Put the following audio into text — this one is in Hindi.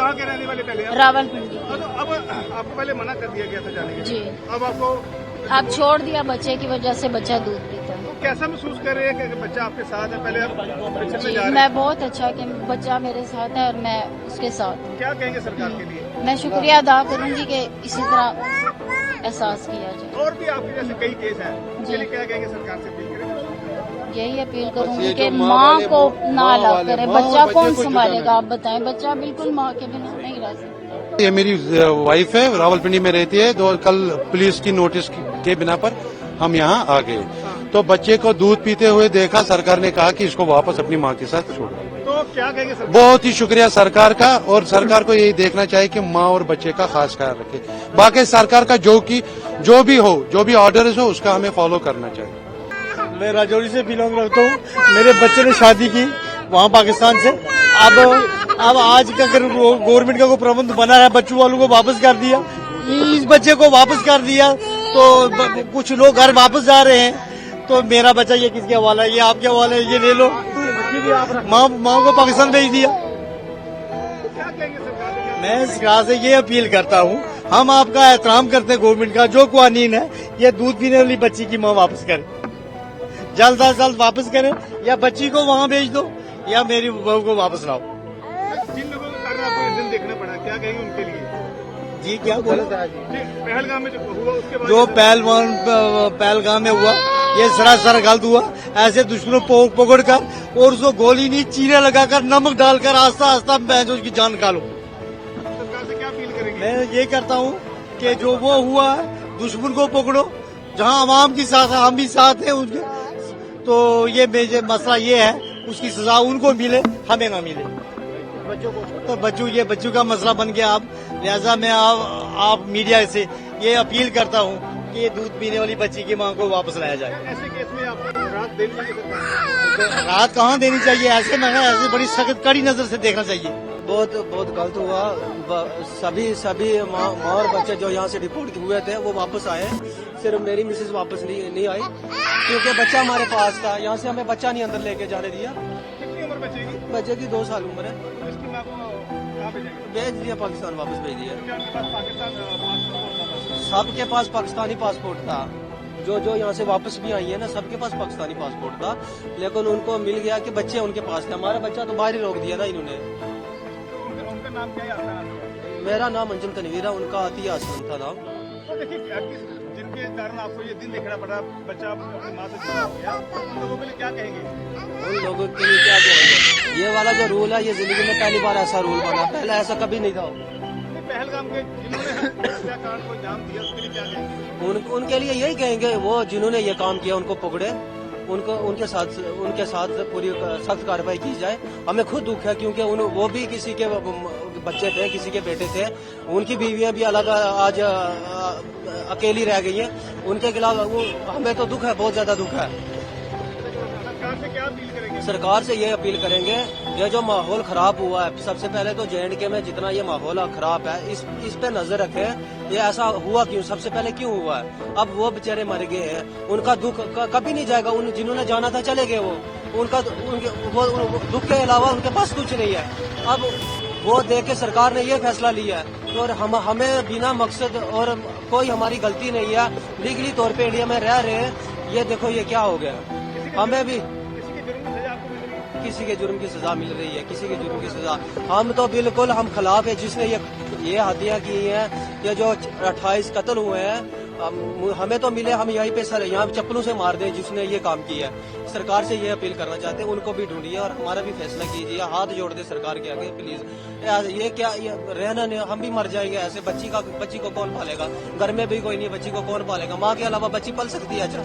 कहाँ के रहने वाले पहले? रावलपिंडी। अब आपको पहले मना कर दिया गया था जाने के लिए। जी। अब आपको आप छोड़ दिया, बच्चे की वजह से बच्चा दूध पीता है। तो कैसा महसूस कर रहे हैं कि बच्चा आपके साथ है? पहले आप पेंशन में जी, जा रहे मैं हैं, बहुत अच्छा कि बच्चा मेरे साथ है और मैं उसके साथ हूँ। क्या कहेंगे सरकार के लिए? मैं शुक्रिया अदा करूंगी कि इसी तरह एहसास किया जाए। और भी आपके जैसे कई केस हैं, जी। उसके लिए क्या कहेंगे? सरकार से अपील करेंगे। यही अपील करूंगी कि माँ को ना अलग करें। बच्चा कौन संभालेगा? आप बताएं। बच्चा बिल्कुल माँ के बिना नहीं रह सकता। ये मेरी वाइफ है, रावलपिंडी में रहती है। तो कल पुलिस की नोटिस के बिना पर हम यहाँ आ गए, तो बच्चे को दूध पीते हुए देखा। सरकार ने कहा कि इसको वापस अपनी माँ के साथ छोड़ो। तो क्या कहेंगे सरकार? बहुत ही शुक्रिया सरकार का, और सरकार को यही देखना चाहिए कि माँ और बच्चे का खास ख्याल रखे। बाकी सरकार का जो भी ऑर्डर हो उसका हमें फॉलो करना चाहिए। मैं राजौरी से बिलोंग रखता हूँ। मेरे बच्चे ने शादी की वहाँ पाकिस्तान से। अब आज का अगर गवर्नमेंट का कोई प्रबंध बना है, बच्चों वालों को वापस कर दिया, इस बच्चे को वापस कर दिया, तो कुछ लोग घर वापस जा रहे हैं। तो मेरा बच्चा ये किसके हवाला है? ये आपके हवाला है, ये ले लो। माँ को पाकिस्तान भेज दिया। क्या कहेंगे सरकार? मैं सरकार से ये अपील करता हूँ, हम आपका एहतराम करते हैं गवर्नमेंट का, जो कानून है ये दूध पीने वाली बच्ची की माँ वापस करे, जल्द से जल्द वापस करें, या बच्ची को वहाँ भेज दो या मेरी बहू को वापस लाओ। जिन लोगों के कारण आपको ये दिन देखना पड़ा, क्या कहेंगे उनके लिए? जी क्या बोला? जी, पहलगाम में जो हुआ उसके बाद जो पहलगाम में हुआ, ये सरासर गलत हुआ। ऐसे दुश्मनों पकड़ कर और उसको गोली नहीं, चीरे लगाकर, नमक डालकर आस्ता आस्ता उसकी जान निकालो। सरकार से क्या अपील करेंगे? मैं ये करता हूँ कि जो वो हुआ है, दुश्मन को पकड़ो। जहाँ अवाम की साथ है, हम भी साथ हैं उनके। तो ये मसला ये है, उसकी सजा उनको मिले, हमें ना मिले। तो बच्चों का मसला बन गया। अब लिहाजा मैं आप मीडिया से ये अपील करता हूँ कि ये दूध पीने वाली बच्ची की मां को वापस लाया जाए। ऐसे केस में आपको राहत देनी चाहिए सरकार? तो राहत कहाँ देनी चाहिए? ऐसे बड़ी सख्त कड़ी नजर से देखना चाहिए। बहुत गलत हुआ। सभी माँ और बच्चे जो यहाँ से रिपोर्ट हुए थे वो वापस आए। सिर्फ मेरी मिसेज वापस नहीं आई, क्योंकि बच्चा हमारे पास था। यहाँ से हमें बच्चा नहीं अंदर लेके जाने दिया। कितनी उम्र बच्चे की? बच्चे की 2 साल उम्र है। इसकी माँ को कहाँ भेजेंगे? भेज दिया, पाकिस्तान वापस भेज दिया। क्या उनके पास पाकिस्तान पासपोर्ट था? सबके पास पाकिस्तानी पासपोर्ट था। जो यहाँ से वापस भी आई है ना, सबके पास पाकिस्तानी पासपोर्ट था, लेकिन उनको मिल गया कि बच्चे उनके पास थे। हमारा बच्चा तो बाहर ही रोक दिया ना इन्होंने। उनका नाम क्या है आपका नाम? मेरा नाम अंजुम तनवीर है, उनका अतिया असलम था नाम। तो देखिए, जिनके कारण आपको ये दिन देखना पड़ा, बच्चा अपनी माँ से जुड़ा हो गया, उन लोगों के लिए क्या कहेंगे? उन लोगों के लिए क्या कहेंगे? ये वाला जो रूल है, ये जिंदगी में पहली बार ऐसा रूल बना, पहले ऐसा कभी नहीं था। पहलगाम के जिन्होंने हत्याकांड को अंजाम दिया, उसके लिए क्या कहेंगे? उनके लिए यही कहेंगे, वो जिन्होंने ये काम किया उनको पकड़े, उनके साथ पूरी सख्त कार्रवाई की जाए। हमें खुद दुख है, क्योंकि वो भी किसी के बच्चे थे, किसी के बेटे थे। उनकी बीवियां भी अलग आज अकेली रह गई हैं। उनके खिलाफ हमें तो दुख है, बहुत ज्यादा दुख है। सरकार से क्या अपील करेंगे? सरकार से ये अपील करेंगे, ये जो माहौल खराब हुआ है, सबसे पहले तो J&K में जितना ये माहौल खराब है, इस पे नजर रखें। ये ऐसा हुआ क्यों? सबसे पहले क्यों हुआ है? अब वो बेचारे मर गए हैं, उनका दुख कभी नहीं जाएगा। जिन्होंने जाना था चले गए, उनका दुख के अलावा उनके पास कुछ नहीं है। अब वो देख के सरकार ने ये फैसला लिया है, और हमें बिना मकसद और कोई हमारी गलती नहीं है, लीगली तौर पे इंडिया में रह रहे हैं। ये देखो ये क्या हो गया। हमें भी किसी के जुर्म की सजा मिल रही है, किसी के जुर्म की सजा। हम तो बिल्कुल हम खिलाफ है जिसने ये हत्या की है। ये जो 28 कत्ल हुए हैं, हमें तो मिले, हम यहीं पे यहाँ चप्पलों से मार दें जिसने ये काम किया है। सरकार से ये अपील करना चाहते हैं, उनको भी ढूंढिए और हमारा भी फैसला कीजिए। हाथ जोड़ दे सरकार के आगे प्लीज। ये क्या रहना नहीं, हम भी मर जाएंगे ऐसे। बच्ची को कौन पालेगा? घर में भी कोई नहीं, बच्ची को कौन पालेगा? माँ के अलावा बच्ची पल सकती है? अच्छा,